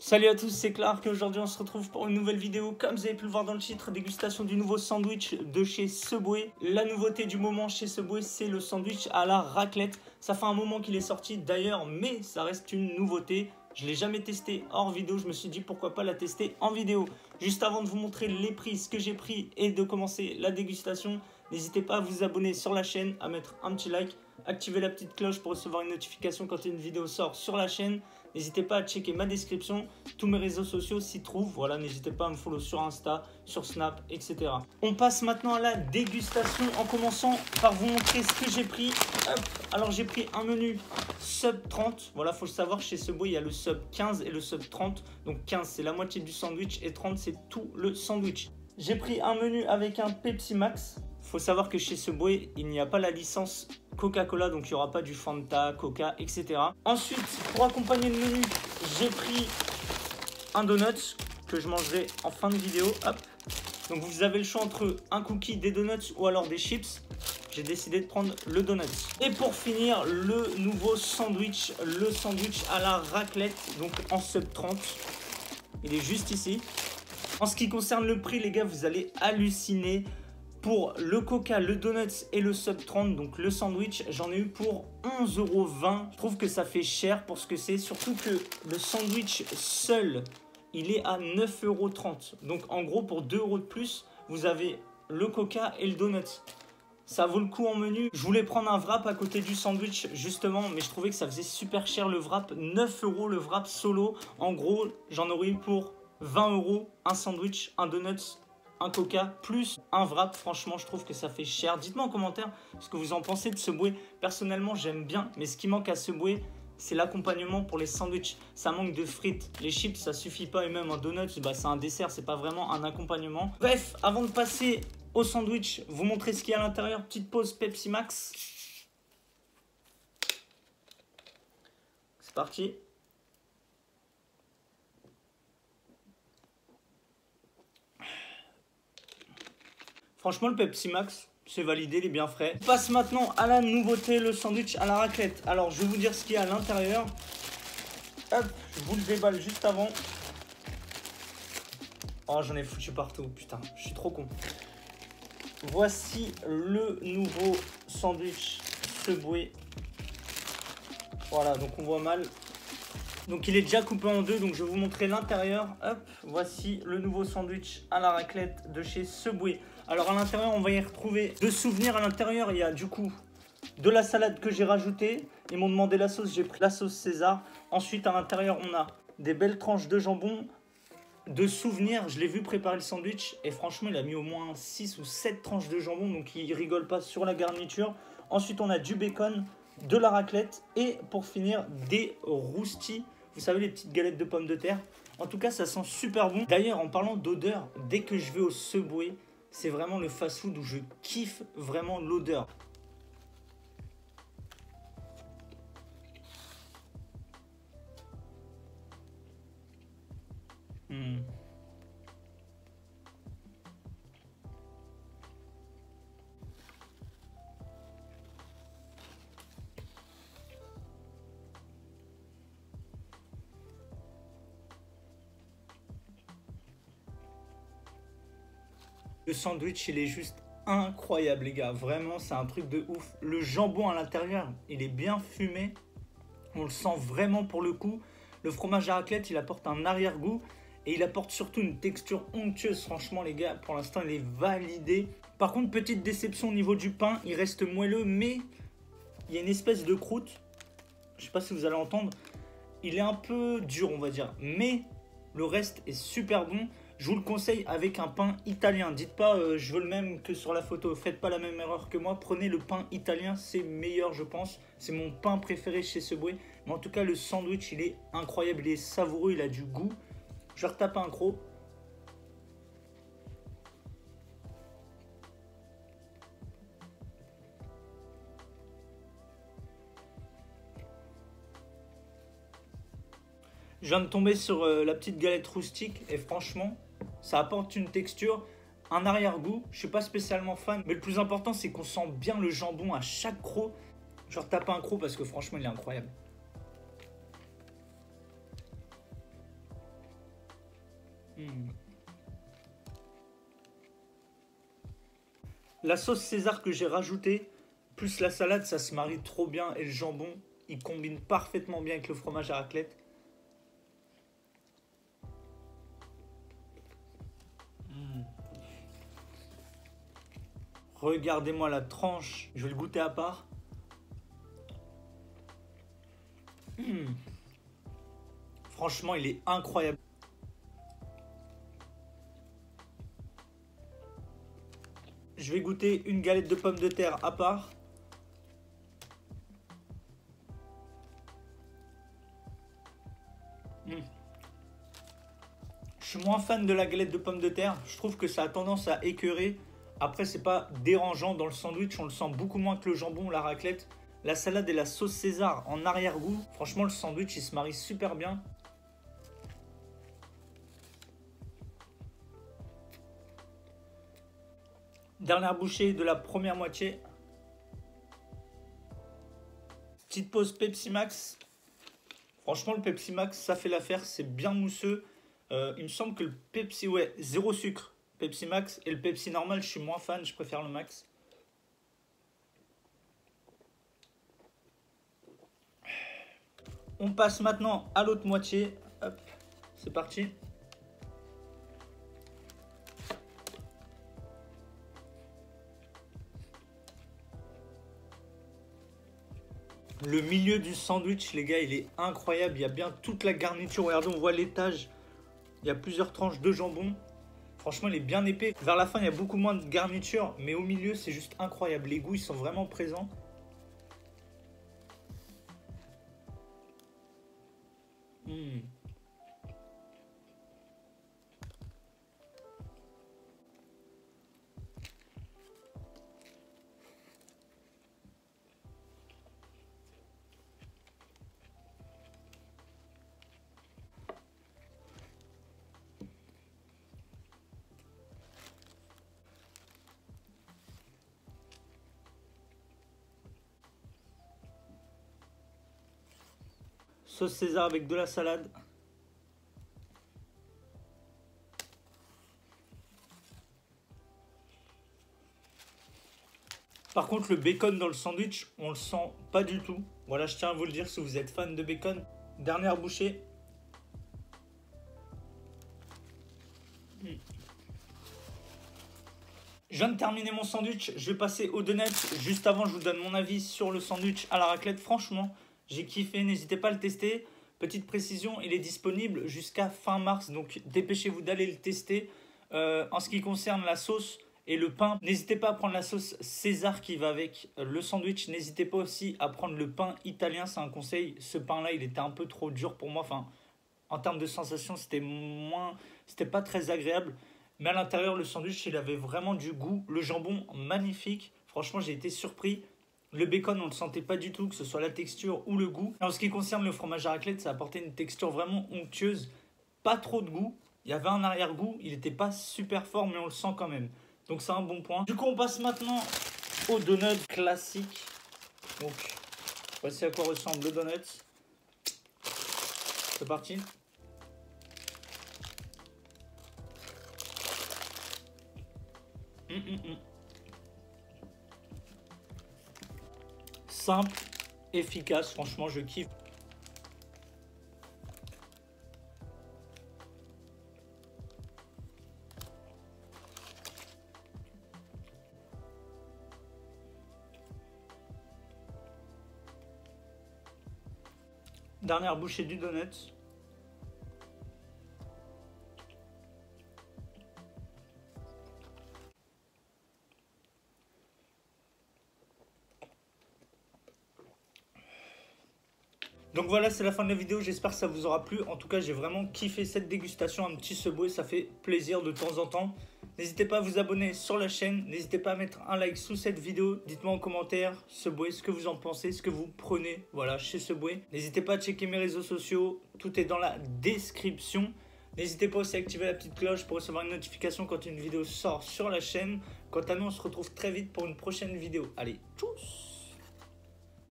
Salut à tous, c'est Clark et aujourd'hui on se retrouve pour une nouvelle vidéo. Comme vous avez pu le voir dans le titre, dégustation du nouveau sandwich de chez Subway. La nouveauté du moment chez Subway, c'est le sandwich à la raclette. Ça fait un moment qu'il est sorti d'ailleurs, mais ça reste une nouveauté. Je ne l'ai jamais testé hors vidéo, je me suis dit pourquoi pas la tester en vidéo. Juste avant de vous montrer les prix, ce que j'ai pris et de commencer la dégustation, n'hésitez pas à vous abonner sur la chaîne, à mettre un petit like, activer la petite cloche pour recevoir une notification quand une vidéo sort sur la chaîne. N'hésitez pas à checker ma description, tous mes réseaux sociaux s'y trouvent. Voilà, n'hésitez pas à me follow sur Insta, sur Snap, etc. On passe maintenant à la dégustation en commençant par vous montrer ce que j'ai pris. Hop. Alors j'ai pris un menu sub 30. Voilà, faut le savoir, chez Subway, il y a le sub 15 et le sub 30. Donc 15 c'est la moitié du sandwich et 30 c'est tout le sandwich. J'ai pris un menu avec un Pepsi Max. Faut savoir que chez Subway, il n'y a pas la licence Coca-Cola, donc il n'y aura pas du Fanta, Coca, etc. Ensuite, pour accompagner le menu, j'ai pris un donut que je mangerai en fin de vidéo. Hop. Donc vous avez le choix entre un cookie, des donuts ou alors des chips. J'ai décidé de prendre le donut. Et pour finir, le nouveau sandwich, le sandwich à la raclette, donc en sub 30. Il est juste ici. En ce qui concerne le prix, les gars, vous allez halluciner. Pour le coca, le donuts et le sub 30, donc le sandwich, j'en ai eu pour 11,20 €. Je trouve que ça fait cher pour ce que c'est. Surtout que le sandwich seul, il est à 9,30 €. Donc en gros, pour 2 € de plus, vous avez le coca et le donut. Ça vaut le coup en menu. Je voulais prendre un wrap à côté du sandwich justement, mais je trouvais que ça faisait super cher le wrap. 9 € le wrap solo. En gros, j'en aurais eu pour 20 €, un sandwich, un donut, un coca plus un wrap. Franchement, je trouve que ça fait cher. Dites-moi en commentaire ce que vous en pensez de Subway. Personnellement, j'aime bien, mais ce qui manque à Subway, c'est l'accompagnement pour les sandwichs. Ça manque de frites. Les chips, ça suffit pas, et même un donut, bah, c'est un dessert, c'est pas vraiment un accompagnement. Bref, avant de passer au sandwich, vous montrer ce qu'il y a à l'intérieur. Petite pause Pepsi Max. C'est parti. Franchement, le Pepsi Max, c'est validé, il est bien frais. On passe maintenant à la nouveauté, le sandwich à la raclette. Alors, je vais vous dire ce qu'il y a à l'intérieur. Hop, je vous le déballe juste avant. Oh, j'en ai foutu partout, putain, je suis trop con. Voici le nouveau sandwich Subway. Voilà, donc on voit mal. Donc il est déjà coupé en deux, donc je vais vous montrer l'intérieur. Hop, voici le nouveau sandwich à la raclette de chez Subway. Alors à l'intérieur, on va y retrouver deux souvenirs. À l'intérieur, il y a du coup de la salade que j'ai rajoutée. Ils m'ont demandé la sauce, j'ai pris la sauce César. Ensuite, à l'intérieur, on a des belles tranches de jambon. De souvenirs, je l'ai vu préparer le sandwich et franchement, il a mis au moins 6 ou 7 tranches de jambon, donc il rigole pas sur la garniture. Ensuite, on a du bacon, de la raclette et pour finir, des roustis. Vous savez, les petites galettes de pommes de terre. En tout cas, ça sent super bon. D'ailleurs, en parlant d'odeur, dès que je vais au Subway, c'est vraiment le fast-food où je kiffe vraiment l'odeur. Le sandwich, il est juste incroyable, les gars. Vraiment, c'est un truc de ouf. Le jambon à l'intérieur, il est bien fumé. On le sent vraiment pour le coup. Le fromage à raclette, il apporte un arrière-goût. Et il apporte surtout une texture onctueuse. Franchement, les gars, pour l'instant, il est validé. Par contre, petite déception au niveau du pain. Il reste moelleux, mais il y a une espèce de croûte. Je ne sais pas si vous allez entendre. Il est un peu dur, on va dire. Mais le reste est super bon. Je vous le conseille avec un pain italien. Dites pas je veux le même que sur la photo. Faites pas la même erreur que moi. Prenez le pain italien, c'est meilleur je pense. C'est mon pain préféré chez Subway. Mais en tout cas le sandwich il est incroyable, il est savoureux, il a du goût. Je retape un croc. Je viens de tomber sur la petite galette rustique et franchement, ça apporte une texture, un arrière-goût. Je ne suis pas spécialement fan, mais le plus important, c'est qu'on sent bien le jambon à chaque croc. Je retape un croc parce que franchement, il est incroyable. La sauce César que j'ai rajoutée, plus la salade, ça se marie trop bien. Et le jambon, il combine parfaitement bien avec le fromage à raclette. Regardez-moi la tranche. Je vais le goûter à part. Franchement, il est incroyable. Je vais goûter une galette de pommes de terre à part. Je suis moins fan de la galette de pommes de terre. Je trouve que ça a tendance à écœurer. Après, c'est pas dérangeant dans le sandwich. On le sent beaucoup moins que le jambon ou la raclette. La salade et la sauce César en arrière-goût. Franchement, le sandwich, il se marie super bien. Dernière bouchée de la première moitié. Petite pause Pepsi Max. Franchement, le Pepsi Max, ça fait l'affaire. C'est bien mousseux. Il me semble que le Pepsi, ouais, zéro sucre. Pepsi Max et le Pepsi normal, je suis moins fan. Je préfère le Max. On passe maintenant à l'autre moitié. Hop, c'est parti. Le milieu du sandwich, les gars, il est incroyable. Il y a bien toute la garniture. Regardez, on voit l'étage. Il y a plusieurs tranches de jambon. Franchement, il est bien épais. Vers la fin, il y a beaucoup moins de garniture. Mais au milieu, c'est juste incroyable. Les goûts, ils sont vraiment présents. Sauce César avec de la salade. Par contre, le bacon dans le sandwich, on le sent pas du tout. Voilà, je tiens à vous le dire si vous êtes fan de bacon. Dernière bouchée. Je viens de terminer mon sandwich. Je vais passer aux donuts. Juste avant, je vous donne mon avis sur le sandwich à la raclette. Franchement, j'ai kiffé. N'hésitez pas à le tester. Petite précision, il est disponible jusqu'à fin mars. Donc, dépêchez-vous d'aller le tester. En ce qui concerne la sauce et le pain, n'hésitez pas à prendre la sauce César qui va avec le sandwich. N'hésitez pas aussi à prendre le pain italien. C'est un conseil. Ce pain-là, il était un peu trop dur pour moi. Enfin, en termes de sensation, c'était pas très agréable. Mais à l'intérieur, le sandwich, il avait vraiment du goût. Le jambon, magnifique. Franchement, j'ai été surpris. Le bacon, on ne le sentait pas du tout, que ce soit la texture ou le goût. Et en ce qui concerne le fromage à raclette, ça apportait une texture vraiment onctueuse. Pas trop de goût. Il y avait un arrière-goût. Il n'était pas super fort, mais on le sent quand même. Donc, c'est un bon point. Du coup, on passe maintenant au donut classique. Donc, voici à quoi ressemble le donut. C'est parti. Simple, efficace, franchement je kiffe. Dernière bouchée du donut. Donc voilà, c'est la fin de la vidéo, j'espère que ça vous aura plu. En tout cas, j'ai vraiment kiffé cette dégustation, un petit Subway, ça fait plaisir de temps en temps. N'hésitez pas à vous abonner sur la chaîne, n'hésitez pas à mettre un like sous cette vidéo. Dites-moi en commentaire, Subway, ce que vous en pensez, ce que vous prenez, voilà, chez Subway. N'hésitez pas à checker mes réseaux sociaux, tout est dans la description. N'hésitez pas aussi à activer la petite cloche pour recevoir une notification quand une vidéo sort sur la chaîne. Quant à nous, on se retrouve très vite pour une prochaine vidéo. Allez, tchuss!